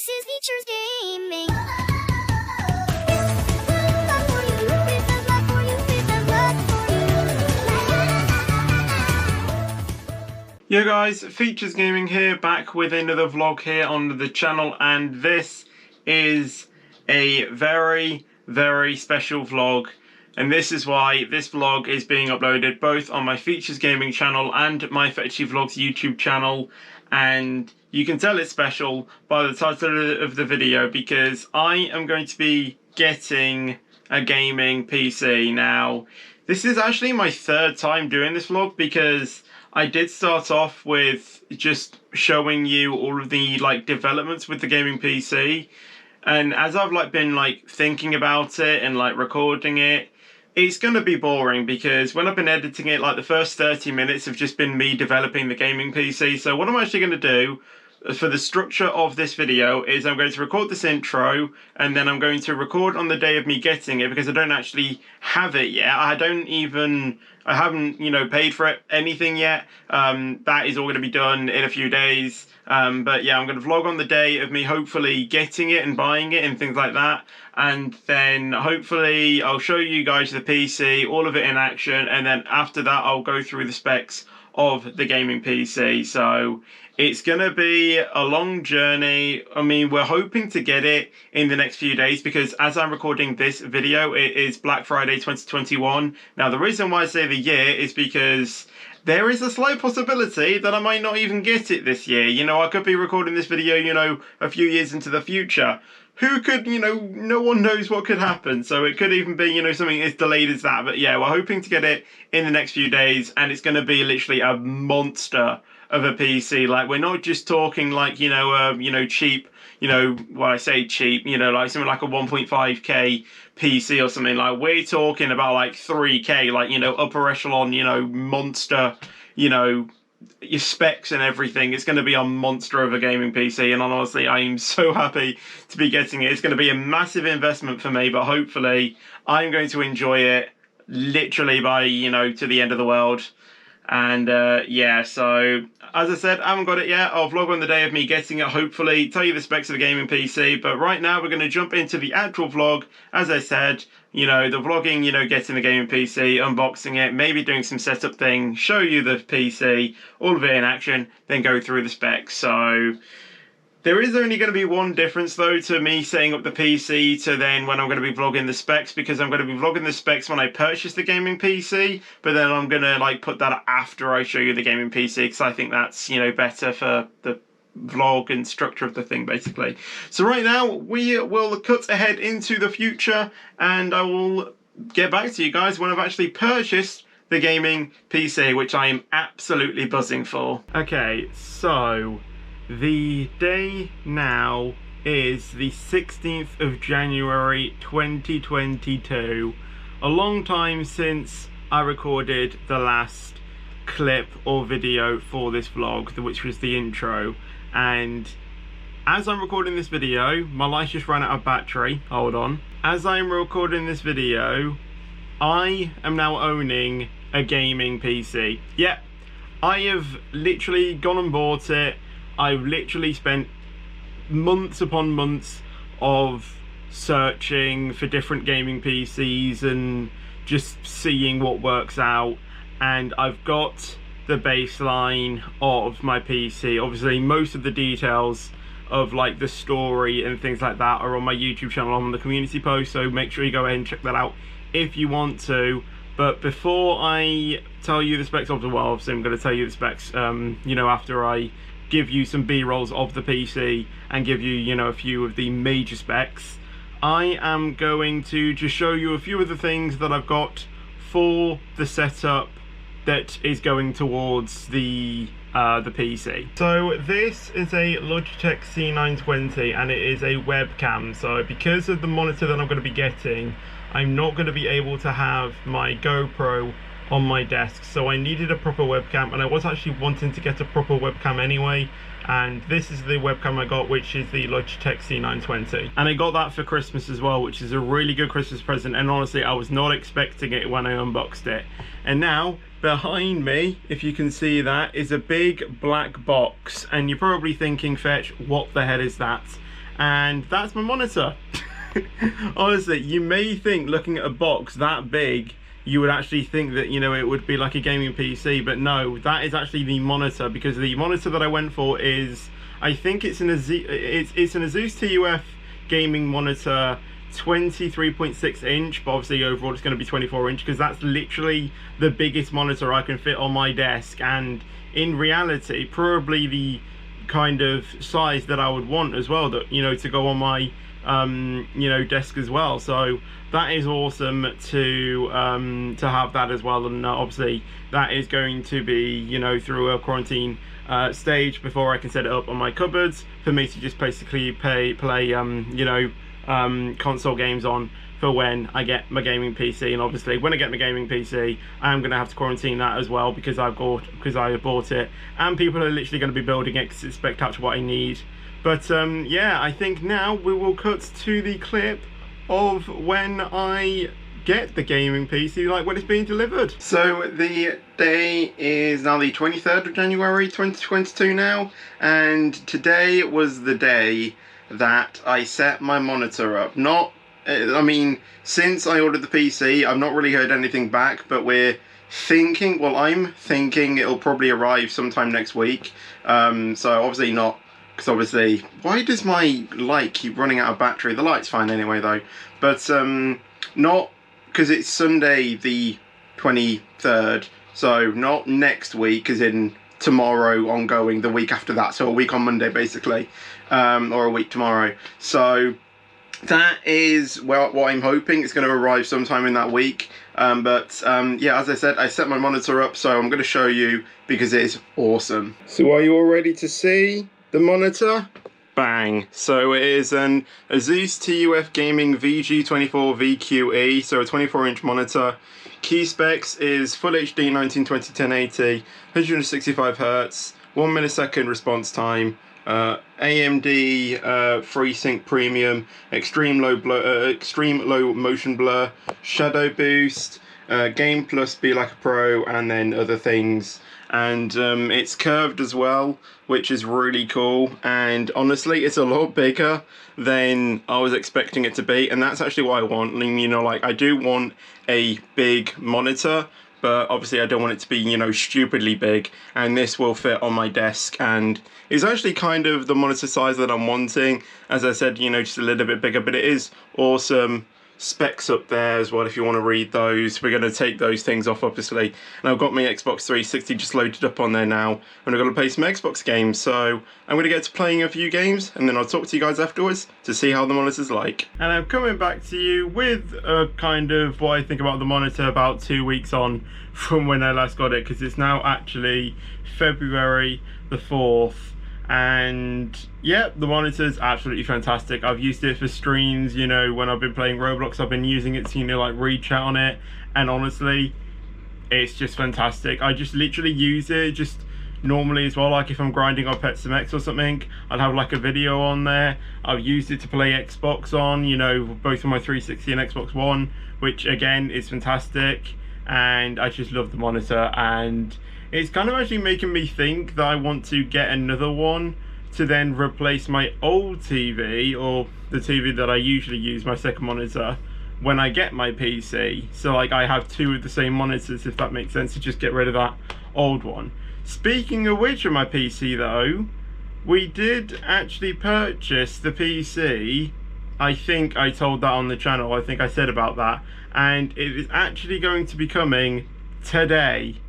This is Features Gaming. Yo guys, Features Gaming here, back with another vlog here on the channel, and this is a very, very special vlog. And this is why this vlog is being uploaded both on my Features Gaming channel and my Fetchy Vlogs YouTube channel. And you can tell it's special by the title of the video, because I am going to be getting a gaming PC. Now, this is actually my third time doing this vlog, because I did start off with just showing you all of the developments with the gaming PC. And as I've been thinking about it and recording it, it's going to be boring, because when I've been editing it, the first 30 minutes have just been me developing the gaming PC. So what I'm actually going to do for the structure of this video is I'm going to record this intro, and then I'm going to record on the day of me getting it, because I don't actually have it yet. I haven't, paid for it, anything yet. That is all going to be done in a few days. But yeah, I'm going to vlog on the day of me hopefully getting it and buying it and things like that. And then hopefully I'll show you guys the PC, all of it in action. And then after that, I'll go through the specs of the gaming PC. So it's going to be a long journey. I mean, we're hoping to get it in the next few days, because as I'm recording this video, it is Black Friday 2021. Now, the reason why I say the year is because there is a slight possibility that I might not even get it this year. I could be recording this video, a few years into the future. Who could, no one knows what could happen. So it could even be, something as delayed as that. But yeah, we're hoping to get it in the next few days, and it's going to be literally a monster of a PC. We're not just talking cheap, well, I say cheap, something like a 1.5K PC or something. We're talking about 3K, upper echelon, monster, your specs and everything. It's going to be a monster of a gaming PC, and honestly, I am so happy to be getting it. It's going to be a massive investment for me, but hopefully I'm going to enjoy it literally by, to the end of the world. And yeah, so as I said, I haven't got it yet. I'll vlog on the day of me getting it, hopefully, tell you the specs of the gaming PC. But right now we're going to jump into the actual vlog. As I said, the vlogging, getting the gaming PC, unboxing it, maybe doing some setup thing, show you the PC, all of it in action, then go through the specs. So there is only going to be one difference, though, to me setting up the PC to then when I'm going to be vlogging the specs, because I'm going to be vlogging the specs when I purchase the gaming PC, but then I'm going to put that after I show you the gaming PC, because I think that's, better for the vlog and structure of the thing, basically. So right now, we will cut ahead into the future, and I will get back to you guys when I've actually purchased the gaming PC, which I am absolutely buzzing for. Okay, so the day now is the 16th of January 2022. A long time since I recorded the last clip or video for this vlog, which was the intro. And as I'm recording this video, my light just ran out of battery. Hold on. As I'm recording this video, I am now owning a gaming PC. Yep, I have literally gone and bought it. I've literally spent months upon months of searching for different gaming PCs and just seeing what works out, and I've got the baseline of my PC. Obviously, most of the details of the story and things like that are on my YouTube channel, on the community post, so make sure you go ahead and check that out if you want to. But before I tell you the specs of the world, obviously I'm going to tell you the specs after I give you some B-rolls of the PC and give you, a few of the major specs. I am going to just show you a few of the things that I've got for the setup that is going towards the PC. So this is a Logitech C920, and it is a webcam. So because of the monitor that I'm going to be getting, I'm not going to be able to have my GoPro on my desk, so I needed a proper webcam, and I was actually wanting to get a proper webcam anyway, and this is the webcam I got, which is the Logitech C920, and I got that for Christmas as well, which is a really good Christmas present, and honestly I was not expecting it when I unboxed it. And now behind me, if you can see that, is a big black box, and you're probably thinking, Fetch, what the hell is that? and that's my monitor. Honestly, you may think looking at a box that big, you would actually think that, you know, it would be like a gaming PC, but no, that is actually the monitor, because the monitor that I went for is, I think it's an Asus TUF gaming monitor, 23.6 inch, but obviously overall it's going to be 24 inch, because that's literally the biggest monitor I can fit on my desk, and in reality probably the kind of size that I would want as well, that, you know, to go on my you know, desk as well. So that is awesome to have that as well, and obviously that is going to be, you know, through a quarantine stage before I can set it up on my cupboards for me to just basically play you know, console games on for when I get my gaming PC. And obviously when I get my gaming PC, I'm gonna have to quarantine that as well, because I bought it, and people are literally going to be building it because it's spectacular what I need. But yeah, I think now we will cut to the clip of when I get the gaming PC, like when it's being delivered. So the day is now the 23rd of January 2022 now, and today was the day that I set my monitor up. I mean, since I ordered the PC, I've not really heard anything back, but we're thinking, well, I'm thinking it'll probably arrive sometime next week. So obviously not, because obviously, why does my light keep running out of battery? The light's fine anyway though, but not, because it's Sunday the 23rd, so not next week as in tomorrow ongoing, the week after that, so a week on Monday basically, or a week tomorrow. So that is what I'm hoping. It's going to arrive sometime in that week. Yeah, as I said, I set my monitor up, so I'm going to show you because it is awesome. So are you all ready to see the monitor? Bang! So it is an Asus TUF Gaming VG24 VQE, so a 24-inch monitor. Key specs is Full HD 1920 1080, 165 Hz, 1 millisecond response time, AMD FreeSync Premium, extreme low motion blur, shadow boost, Game Plus Be Like a Pro, and then other things. And it's curved as well, which is really cool, and honestly it's a lot bigger than I was expecting it to be, and that's actually what I want. You know, like, I do want a big monitor, but obviously I don't want it to be, you know, stupidly big, and this will fit on my desk, and it's actually kind of the monitor size that I'm wanting. As I said, you know, just a little bit bigger, but it is awesome. Specs up there as well if you want to read those. We're going to take those things off obviously, and I've got my Xbox 360 just loaded up on there now, and I'm going to play some Xbox games. So I'm going to get to playing a few games, and then I'll talk to you guys afterwards to see how the monitor's like. And I'm coming back to you with a kind of what I think about the monitor about 2 weeks on from when I last got it, because it's now actually February the 4th. And yeah, the monitor's absolutely fantastic. I've used it for streams, you know, when I've been playing Roblox, I've been using it to, you know, like read chat on it, and honestly it's just fantastic. I just literally use it just normally as well, like if I'm grinding on Pet X or something, I'd have like a video on there. I've used it to play Xbox on, you know, both on my 360 and Xbox One, which again is fantastic, and I just love the monitor. And it's kind of actually making me think that I want to get another one to then replace my old TV, or the TV that I usually use, my second monitor, when I get my PC. So like I have two of the same monitors, if that makes sense, to just get rid of that old one. Speaking of which, of my PC though, we did actually purchase the PC. I think I told that on the channel, I think I said about that, and it is actually going to be coming today.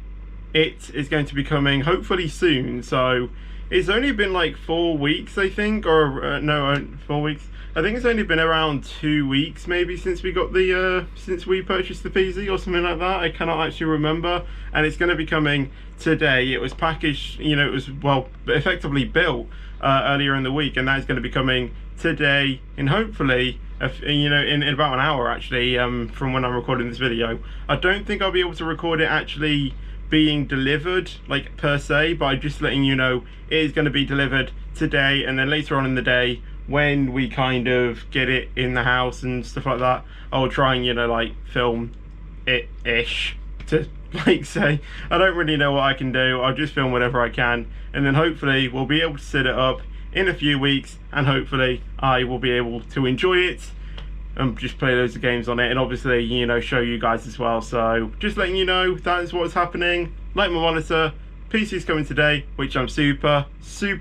It is going to be coming hopefully soon. So it's only been like 4 weeks, I think, or no, 4 weeks. I think it's only been around 2 weeks maybe since we got the since we purchased the PC or something like that. I cannot actually remember, and it's going to be coming today. It was packaged, you know, it was, well, effectively built earlier in the week, and that is going to be coming today, and hopefully you know, in about an hour actually, from when I'm recording this video. I don't think I'll be able to record it actually being delivered, like per se, but I'm just letting you know it is going to be delivered today, and then later on in the day when we kind of get it in the house and stuff like that, I'll try and, you know, like film it ish, to like say, I don't really know what I can do. I'll just film whatever I can, and then hopefully we'll be able to set it up in a few weeks, and hopefully I will be able to enjoy it and just play loads of games on it, and obviously, you know, show you guys as well. So just letting you know that is what's happening. Like my monitor, PC's coming today, which I'm super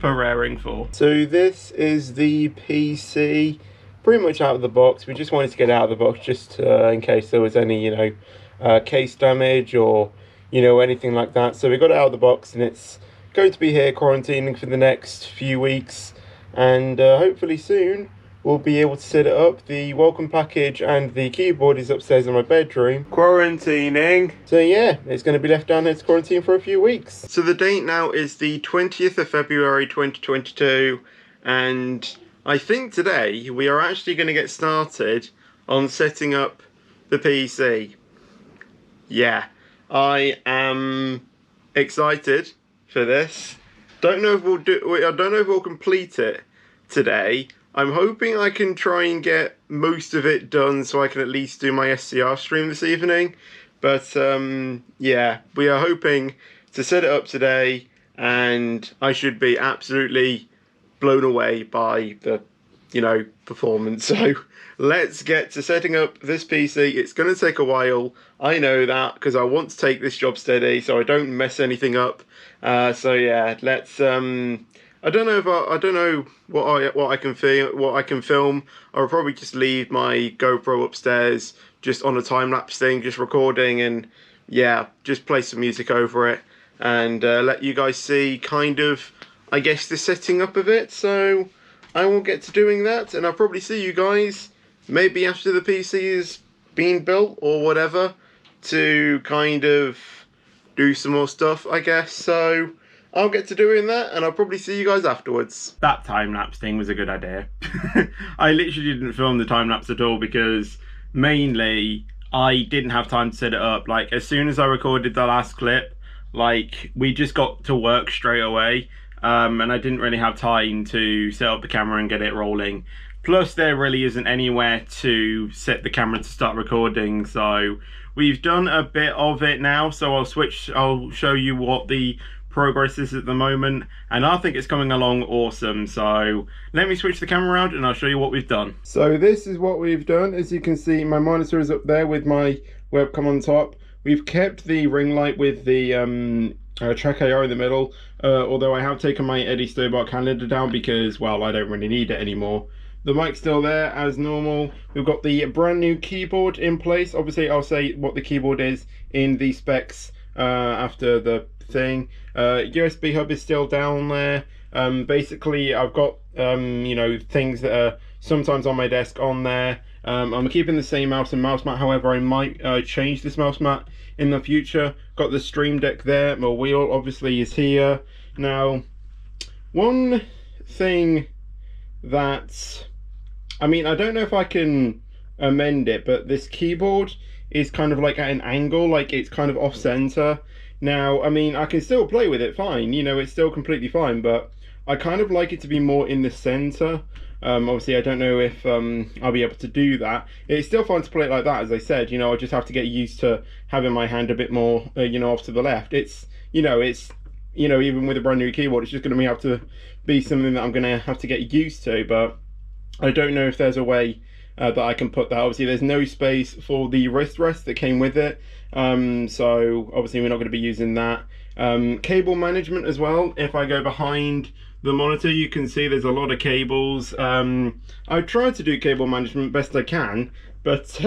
raring for. So this is the PC, pretty much out of the box. We just wanted to get out of the box just in case there was any, you know, case damage or, you know, anything like that. So we got it out of the box, and it's going to be here quarantining for the next few weeks, and hopefully soon we'll be able to set it up. The welcome package and the keyboard is upstairs in my bedroom. Quarantining. So yeah, it's going to be left down there to quarantine for a few weeks. So the date now is the 20th of February 2022, and I think today we are actually going to get started on setting up the PC. Yeah, I am excited for this. Don't know if I don't know if we'll complete it today. I'm hoping I can try and get most of it done so I can at least do my SCR stream this evening. But yeah, we are hoping to set it up today, and I should be absolutely blown away by the, you know, performance. So let's get to setting up this PC. It's going to take a while. I know that because I want to take this job steady so I don't mess anything up. So yeah, let's I don't know if I don't know what I can film. I'll probably just leave my GoPro upstairs just on a time-lapse thing, just recording, and yeah, just play some music over it and let you guys see kind of, I guess, the setting up of it. So I will get to doing that, and I'll probably see you guys maybe after the PC is being built or whatever, to kind of do some more stuff, I guess. So I'll get to doing that, and I'll probably see you guys afterwards. That time-lapse thing was a good idea. I literally didn't film the time-lapse at all because mainly I didn't have time to set it up. Like, as soon as I recorded the last clip, like, we just got to work straight away, and I didn't really have time to set up the camera and get it rolling. Plus, there really isn't anywhere to set the camera to start recording, so we've done a bit of it now. So I'll show you what the progress is at the moment, and I think it's coming along awesome. So let me switch the camera around and I'll show you what we've done. So this is what we've done. As you can see, my monitor is up there with my webcam on top. We've kept the ring light with the track AR in the middle, although I have taken my Eddie Stobart calendar down because, well, I don't really need it anymore. The mic's still there as normal. We've got the brand new keyboard in place. Obviously, I'll say what the keyboard is in the specs after the thing. USB hub is still down there. Basically, I've got you know, things that are sometimes on my desk on there. I'm keeping the same mouse and mouse mat. However, I might change this mouse mat in the future. Got the Stream Deck there. My wheel obviously is here. Now, one thing that, I mean, I don't know if I can amend it, but this keyboard is kind of like at an angle, like it's kind of off center. Now, I mean, I can still play with it fine, you know, it's still completely fine, but I kind of like it to be more in the center. Obviously, I don't know if I'll be able to do that. It's still fine to play it like that, as I said. You know, I just have to get used to having my hand a bit more, you know, off to the left. It's, you know, even with a brand new keyboard, it's just going to have to be something that I'm going to have to get used to. But I don't know if there's a way that I can put that. Obviously, there's no space for the wrist rest that came with it. So obviously, we're not going to be using that. Cable management as well. If I go behind the monitor, you can see there's a lot of cables. I try to do cable management best I can, but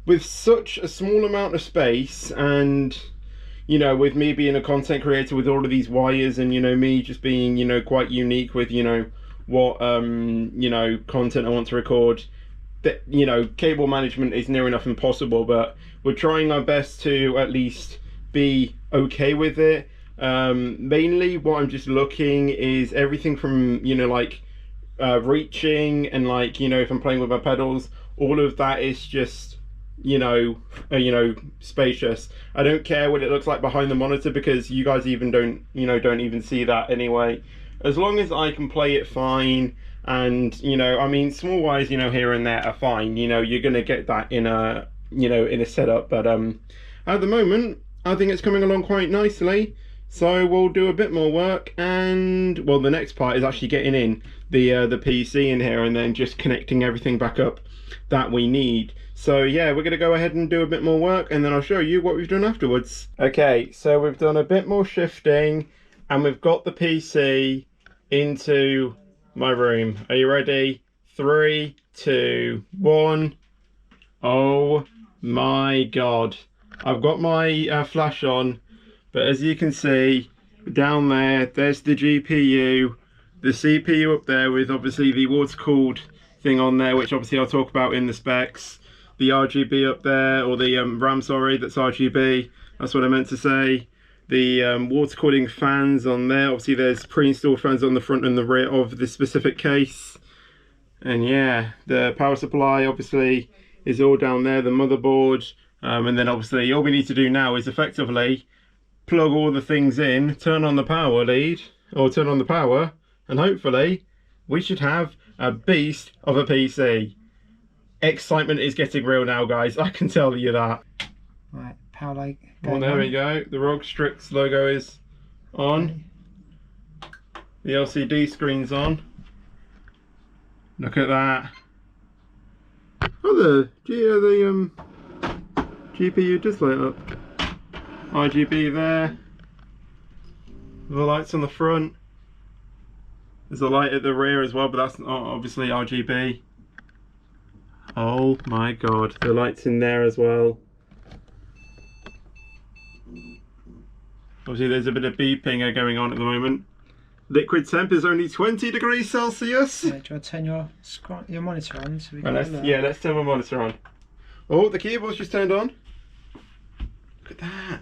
with such a small amount of space, and you know, with me being a content creator with all of these wires, and you know, me just being, you know, quite unique with, you know, what you know, content I want to record, that, you know, cable management is near enough impossible, but we're trying our best to at least be okay with it. Mainly what I'm just looking is everything from, you know, like reaching, and like, you know, if I'm playing with my pedals, all of that is just, you know, spacious. I don't care what it looks like behind the monitor because you guys even don't even see that anyway. As long as I can play it fine, and you know, I mean, small wires, you know, here and there are fine. You know, you're gonna get that in a, you know, in a setup. But at the moment, I think it's coming along quite nicely. So we'll do a bit more work, and well, the next part is actually getting in the PC in here and then just connecting everything back up that we need. So yeah, we're gonna go ahead and do a bit more work, and then I'll show you what we've done afterwards. Okay, so we've done a bit more shifting and we've got the PC into my room. Are you ready? 3, 2, 1. Oh my god. I've got my flash on, but as you can see down there, there's the GPU, the CPU up there with obviously the water cooled thing on there, which obviously I'll talk about in the specs. The RGB up there, or the RAM, sorry, that's RGB, that's what I meant to say. The water cooling fans on there, obviously there's pre-installed fans on the front and the rear of this specific case. And yeah, the power supply obviously is all down there, the motherboard, and then obviously all we need to do now is effectively plug all the things in, turn on the power lead, or turn on the power, and hopefully we should have a beast of a PC. Excitement is getting real now, guys, I can tell you that. Right, power light. Well, there we go, the ROG Strix logo is on. The LCD screen's on. Look at that. Oh, the GPU does light up. RGB there. The lights on the front. There's a light at the rear as well, but that's obviously RGB. Oh my god, the lights in there as well. Obviously there's a bit of beeping going on at the moment. Liquid temp is only 20 degrees Celsius. Yeah, do you want to turn your monitor on so we can let's turn my monitor on. Oh, the keyboard's just turned on. Look at that.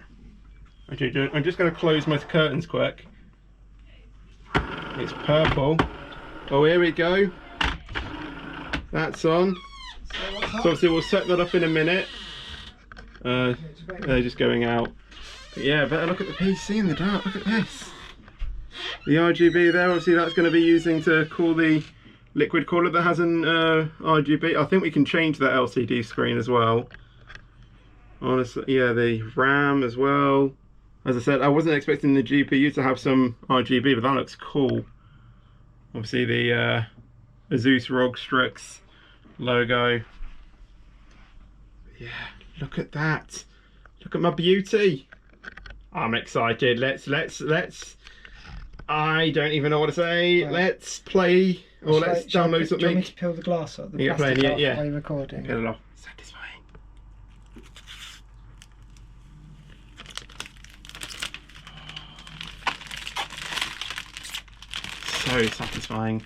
Okay, I'm just going to close my curtains quick. It's purple. Oh, here we go. That's on. So obviously we'll set that up in a minute. They're just going out. But yeah, better look at the PC in the dark. Look at this. The RGB there, obviously that's going to be using to cool the liquid cooler that has an RGB. I think we can change that LCD screen as well. Honestly, yeah, the RAM as well. As I said, I wasn't expecting the GPU to have some RGB, but that looks cool. Obviously the Asus ROG Strix logo. Yeah, look at that. Look at my beauty. I'm excited. Let's I don't even know what to say. Right. Let's play, or let's download something. Do you want me to peel the glass up? The plastic off yeah. while you're recording? Peel it off. Satisfying. So satisfying.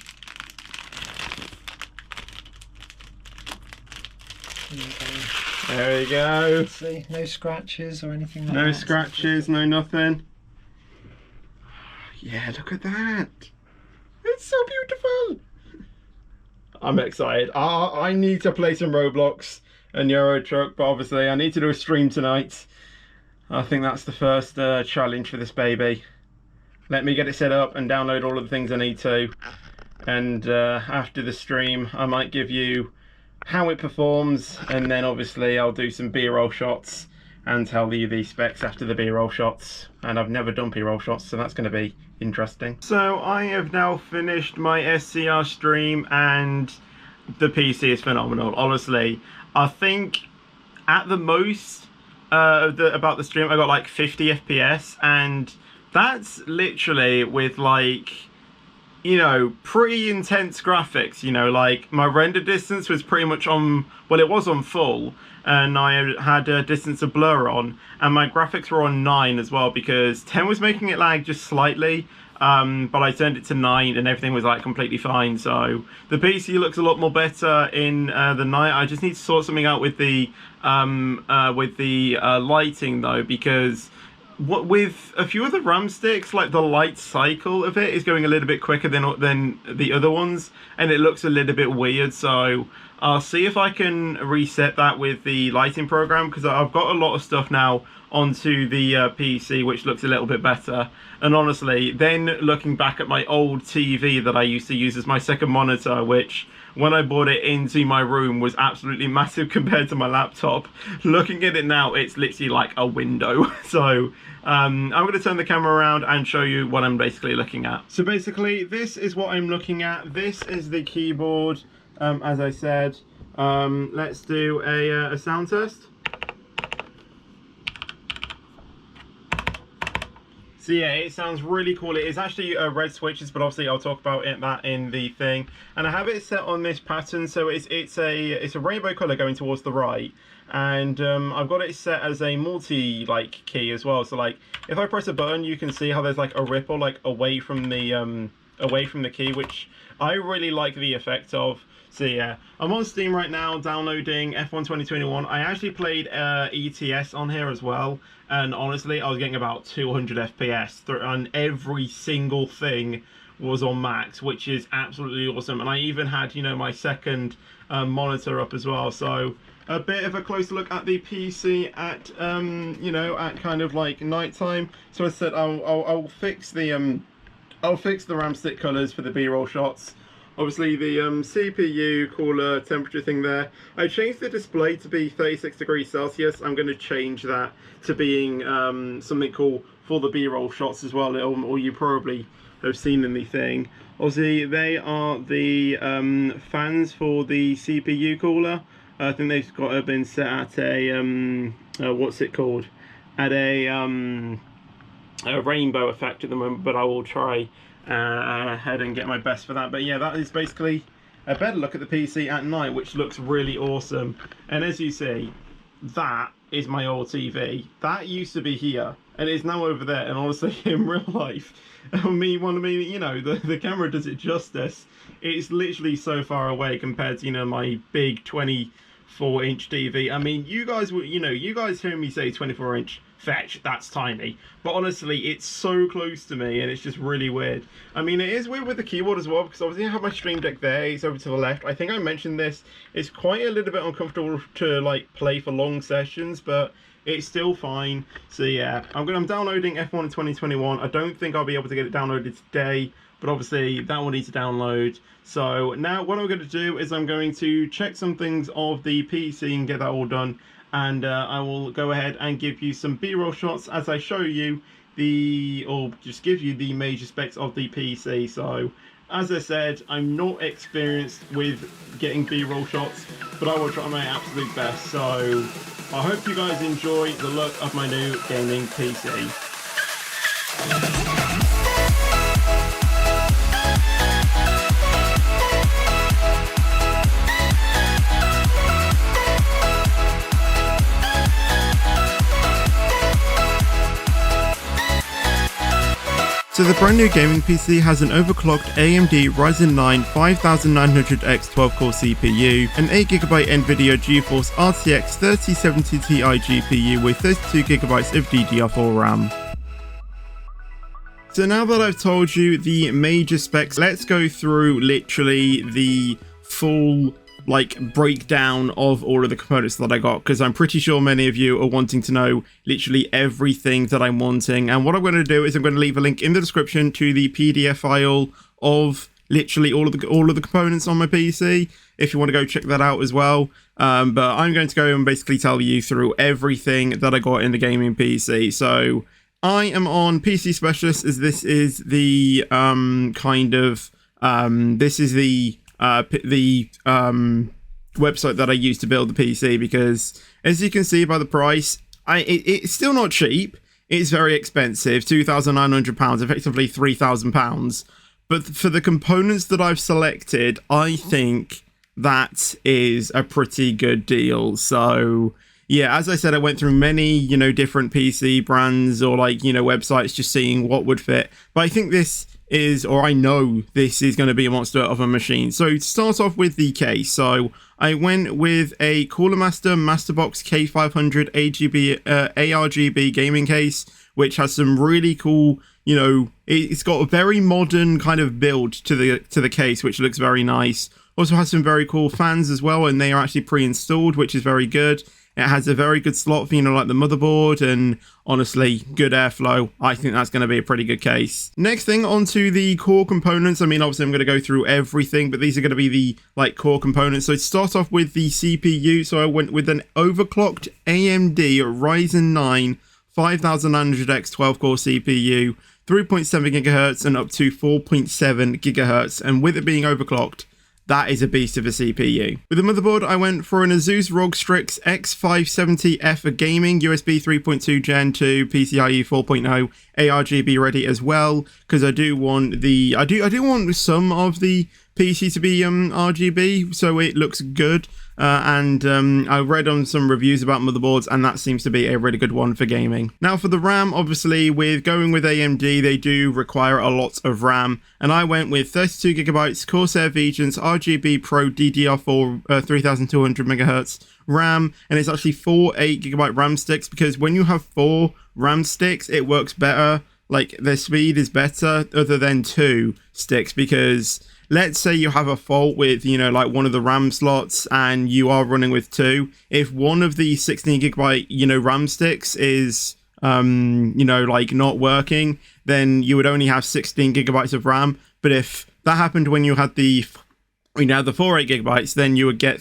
There we go. See, no scratches or anything like that. No scratches, no nothing. Yeah, look at that. It's so beautiful. I'm excited. I need to play some Roblox and Euro Truck, but obviously I need to do a stream tonight. I think that's the first challenge for this baby. Let me get it set up and download all of the things I need to. And after the stream, I might give you how it performs, and then obviously I'll do some B-roll shots and tell you the specs after the B-roll shots. And I've never done B-roll shots, so that's going to be interesting. So I have now finished my SCR stream, and the PC is phenomenal. Honestly, I think at the most about the stream I got like 50 FPS, and that's literally with like, you know, pretty intense graphics. You know, like my render distance was pretty much on, well, it was on full, and I had a distance of blur on, and my graphics were on 9 as well, because 10 was making it lag just slightly, but I turned it to 9 and everything was like completely fine. So the PC looks a lot more better in the night. I just need to sort something out with the lighting though, because with a few of the RAM sticks, like the light cycle of it is going a little bit quicker than the other ones, and it looks a little bit weird. So I'll see if I can reset that with the lighting program, because I've got a lot of stuff now onto the PC which looks a little bit better. And honestly, then looking back at my old TV that I used to use as my second monitor, which when I brought it into my room was absolutely massive compared to my laptop, looking at it now, it's literally like a window. So I'm going to turn the camera around and show you what I'm basically looking at. So basically, this is what I'm looking at. This is the keyboard, as I said. Let's do a sound test. So yeah, it sounds really cool. It is actually red switches, but obviously I'll talk about that in the thing. And I have it set on this pattern, so it's a rainbow color going towards the right. And I've got it set as a multi key as well. So like if I press a button, you can see how there's like a ripple like away from the key, which I really like the effect of. So yeah, I'm on Steam right now downloading F1 2021. I actually played ETS on here as well, and honestly I was getting about 200 FPS and every single thing was on max, which is absolutely awesome. And I even had, you know, my second monitor up as well. So a bit of a closer look at the PC at you know, at kind of like nighttime. So I said I'll fix the RAM stick colors for the B-roll shots. Obviously the CPU cooler temperature thing there. I changed the display to be 36 degrees Celsius. I'm going to change that to being something cool for the B-roll shots as well, or you probably have seen in the thing. Obviously they are the fans for the CPU cooler. I think they've been set at a what's it called? At a rainbow effect at the moment, but I will try ahead and get my best for that. But yeah, that is basically a better look at the PC at night, which looks really awesome. And as you see, that is my old TV. That used to be here and it's now over there. And honestly, in real life, you know, the camera does it justice. It's literally so far away compared to, you know, my big 24-inch TV. I mean, you guys hear me say 24-inch. Fetch, that's tiny, but honestly it's so close to me and it's just really weird. I mean, it is weird with the keyboard as well, because obviously I have my Stream Deck there, it's over to the left. I think I mentioned this, it's quite a little bit uncomfortable to like play for long sessions, but it's still fine. So yeah, I'm downloading F1 in 2021. I don't think I'll be able to get it downloaded today, but obviously that will need to download. So now what I'm going to do is I'm going to check some things of the PC and get that all done. And I will go ahead and give you some B-roll shots as I show you or just give you the major specs of the PC. So, as I said, I'm not experienced with getting B-roll shots, but I will try my absolute best. So, I hope you guys enjoy the look of my new gaming PC. So the brand new gaming PC has an overclocked AMD Ryzen 9 5900X 12-core CPU, an 8GB NVIDIA GeForce RTX 3070 Ti GPU with 32GB of DDR4 RAM. So now that I've told you the major specs, let's go through literally the full breakdown of all of the components that I got, because I'm pretty sure many of you are wanting to know literally everything that I'm wanting. And what I'm going to do is I'm going to leave a link in the description to the PDF file of literally all of the components on my PC if you want to go check that out as well. But I'm going to go and basically tell you through everything that I got in the gaming PC. So I am on PC Specialist, as this is the website that I use to build the PC, because as you can see by the price, it's still not cheap. It's very expensive, £2,900, effectively £3,000. But for the components that I've selected, I think that is a pretty good deal. So yeah, as I said, I went through many, different PC brands or websites just seeing what would fit. But I think this is, or I know this is going to be a monster of a machine. So to start off with the case, so I went with a Cooler Master Masterbox K500 ARGB gaming case, which has some really cool, it's got a very modern kind of build to the case, which looks very nice. Also has some very cool fans as well, and they are actually pre-installed, which is very good. It has a very good slot for, you know, like the motherboard, and honestly, good airflow. I think that's going to be a pretty good case. Next thing, onto the core components. I mean, obviously I'm going to go through everything, but these are going to be the like core components. So to start off with the CPU, so I went with an overclocked AMD Ryzen 9 5900X 12-core CPU, 3.7 gigahertz and up to 4.7 gigahertz, and with it being overclocked, that is a beast of a CPU. With the motherboard, I went for an Asus ROG Strix X570F for gaming, USB 3.2 Gen 2, PCIe 4.0, ARGB ready as well, because I do want the I do want some of the PC to be RGB, so it looks good. I read on some reviews about motherboards, and that seems to be a really good one for gaming. Now for the RAM, obviously with going with AMD, they do require a lot of RAM, and I went with 32GB Corsair Vengeance RGB Pro DDR4 3200 MHz RAM, and it's actually 4 8GB RAM sticks, because when you have 4 RAM sticks, it works better. Like, their speed is better other than 2 sticks, because let's say you have a fault with, you know, like one of the RAM slots and you are running with 2. If one of the 16GB, you know, RAM sticks is, you know, like not working, then you would only have 16GB of RAM. But if that happened when you had the, you know, the 4 8GB, then you would get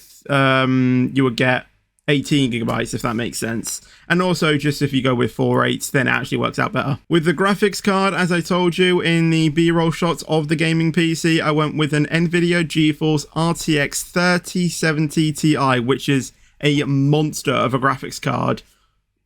18GB, if that makes sense. And also, just if you go with 4 8s, then it actually works out better. With the graphics card, as I told you in the B-roll shots of the gaming PC, I went with an NVIDIA GeForce RTX 3070 Ti, which is a monster of a graphics card.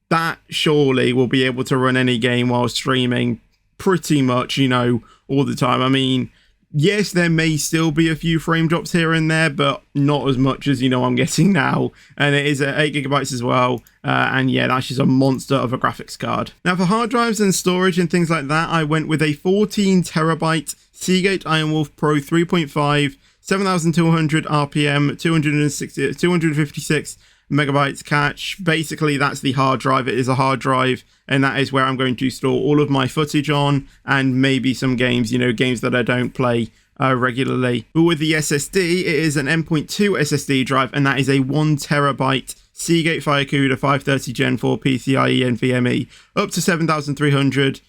That surely will be able to run any game while streaming pretty much, you know, all the time. I mean, yes, there may still be a few frame drops here and there, but not as much as, you know, I'm getting now. And it is at 8GB as well. And yeah, that's just a monster of a graphics card. Now for hard drives and storage and things like that, I went with a 14TB Seagate Ironwolf Pro 3.5, 7200 RPM, 256 megabytes cache. Basically, that's the hard drive. It is a hard drive, and that is where I'm going to store all of my footage on, and maybe some games, you know, games that I don't play regularly. But with the SSD, it is an M.2 SSD drive, and that is a 1TB Seagate Firecuda 530 Gen 4 PCIe NVMe, up to 7300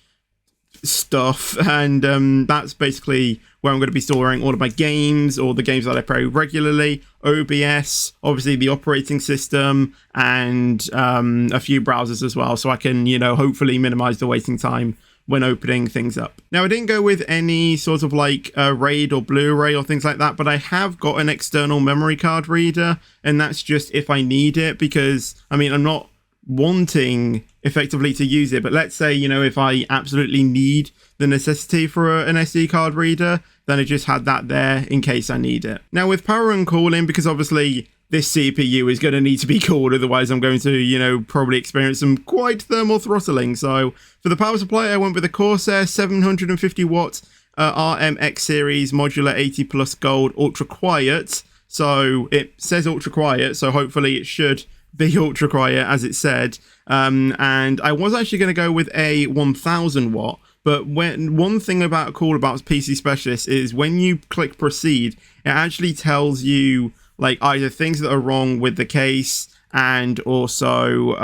stuff, and that's basically where I'm going to be storing all of my games, or the games that I play regularly, OBS, obviously the operating system, and a few browsers as well, so I can, you know, hopefully minimize the waiting time when opening things up. Now, I didn't go with any sort of like RAID or Blu-ray or things like that, but I have got an external memory card reader, and that's just if I need it, because, I mean, I'm not wanting effectively to use it, but let's say, you know, if I absolutely need the necessity for an SD card reader, then I just had that there in case I need it. Now with power and cooling, because obviously this CPU is going to need to be cooled, otherwise I'm going to, you know, probably experience some quite thermal throttling. So for the power supply, I went with a Corsair 750 watt RMX series modular 80 plus gold ultra quiet. So it says ultra quiet, so hopefully it should be ultra quiet as it said. And I was actually going to go with a 1000 watt, but one thing cool about PC Specialist is when you click proceed, it actually tells you like either things that are wrong with the case and also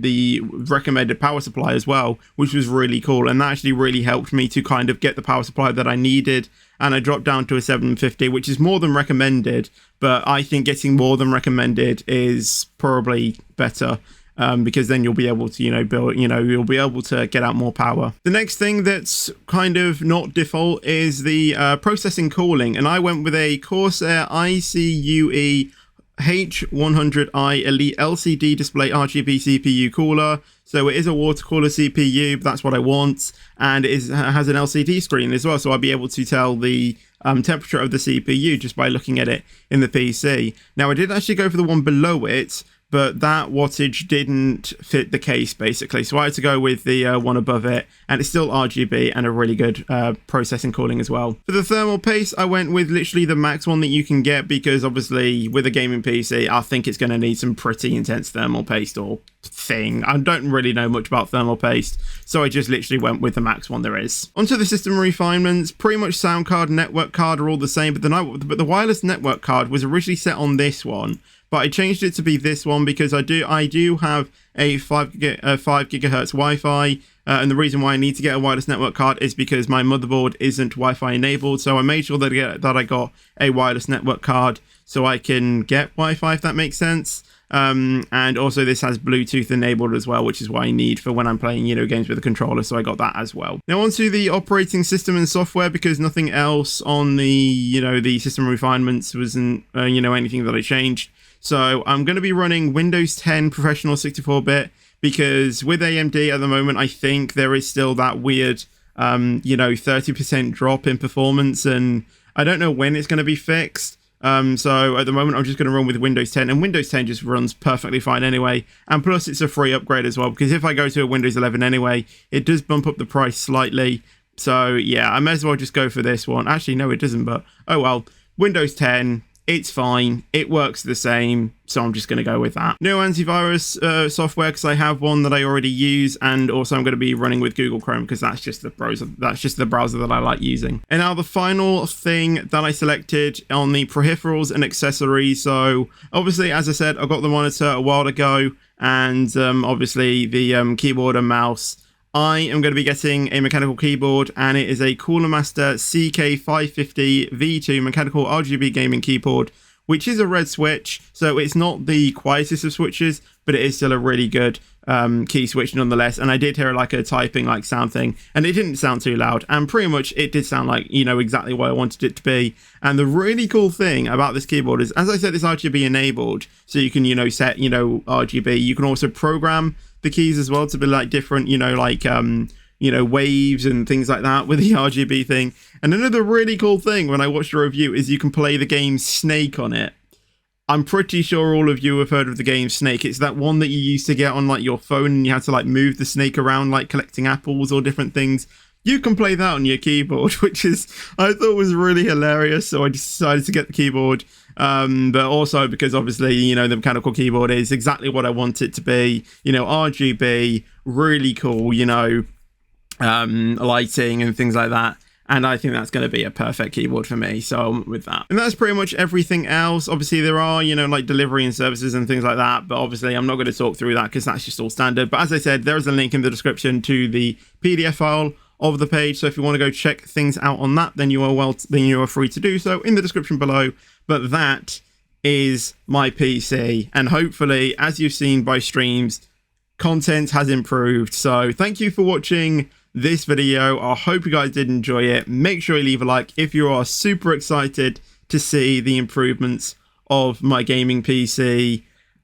the recommended power supply as well, which was really cool, and that actually really helped me to kind of get the power supply that I needed. And I dropped down to a 750, which is more than recommended, but I think getting more than recommended is probably better, because then you'll be able to, you know, you'll be able to get out more power. The next thing that's kind of not default is the processing cooling, and I went with a Corsair ICUE H100i Elite LCD display RGB CPU cooler. So it is a water cooler CPU, but that's what I want, and it has an LCD screen as well, so I'll be able to tell the temperature of the CPU just by looking at it in the PC. Now I did actually go for the one below it, but that wattage didn't fit the case basically, so I had to go with the one above it, and it's still RGB and a really good processing cooling as well. For the thermal paste, I went with literally the max one that you can get, because obviously with a gaming PC I think it's going to need some pretty intense thermal paste or thing. I don't really know much about thermal paste, so I just literally went with the max one there is. Onto the system refinements. Pretty much sound card, network card are all the same, but the wireless network card was originally set on this one, but I changed it to be this one because I do have a 5 gigahertz Wi-Fi, and the reason why I need to get a wireless network card is because my motherboard isn't Wi-Fi enabled, so I made sure that I got a wireless network card so I can get Wi-Fi, if that makes sense. And also this has Bluetooth enabled as well, which is what I need for when I'm playing, games with a controller, so I got that as well. Now onto the operating system and software, because nothing else on the, the system refinements wasn't, anything that I changed. So I'm going to be running Windows 10 Professional 64-bit, because with AMD at the moment, I think there is still that weird, 30% drop in performance, and I don't know when it's going to be fixed. So at the moment, I'm just going to run with Windows 10, and Windows 10 just runs perfectly fine anyway. And plus, it's a free upgrade as well, because if I go to a Windows 11 anyway, it does bump up the price slightly. So yeah, I may as well just go for this one. Actually, no, it doesn't, but oh well. Windows 10. It's fine, it works the same, so I'm just going to go with that. No antivirus software, because I have one that I already use, and also I'm going to be running with Google Chrome, because that's just the browser that I like using. And now the final thing that I selected on the peripherals and accessories. So obviously, as I said, I got the monitor a while ago, and obviously the keyboard and mouse. I am going to be getting a mechanical keyboard, and it is a Cooler Master CK550 V2 mechanical RGB gaming keyboard, which is a red switch, so it's not the quietest of switches, but it is still a really good key switch nonetheless. And I did hear like a typing sound thing, and it didn't sound too loud, and pretty much it did sound like, exactly what I wanted it to be. And the really cool thing about this keyboard is, as I said, it's RGB enabled, so you can, set, RGB. You can also program the keys as well to be like different, waves and things like that with the RGB thing. And another really cool thing when I watched a review is you can play the game Snake on it. I'm pretty sure all of you have heard of the game Snake. It's that one that you used to get on your phone, and you had to move the snake around collecting apples or different things. You can play that on your keyboard, which I thought was really hilarious. So I decided to get the keyboard. But also because obviously, the mechanical keyboard is exactly what I want it to be. RGB, really cool, lighting and things like that. And I think that's going to be a perfect keyboard for me. So I'm with that. And that's pretty much everything else. Obviously, there are, delivery and services and things like that. But obviously, I'm not going to talk through that because that's just all standard. But as I said, there is a link in the description to the PDF file of the page. So if you want to go check things out on that, then you are free to do so in the description below. But that is my PC. And hopefully, as you've seen by streams, content has improved. So thank you for watching this video. I hope you guys did enjoy it. Make sure you leave a like if you are super excited to see the improvements of my gaming PC.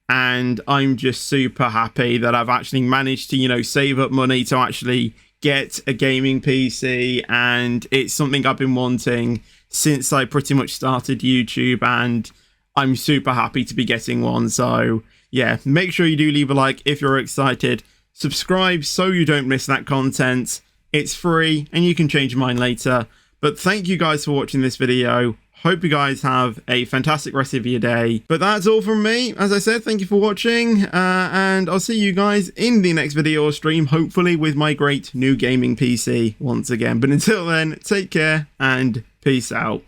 And I'm just super happy that I've actually managed to, save up money to actually get a gaming PC. And it's something I've been wanting since I pretty much started YouTube, and I'm super happy to be getting one. So yeah, make sure you do leave a like if you're excited. Subscribe so you don't miss that content. It's free and you can change your mind later. But thank you guys for watching this video. Hope you guys have a fantastic rest of your day. But that's all from me. As I said, thank you for watching. And I'll see you guys in the next video or stream, hopefully with my great new gaming PC once again. But until then, take care and peace out.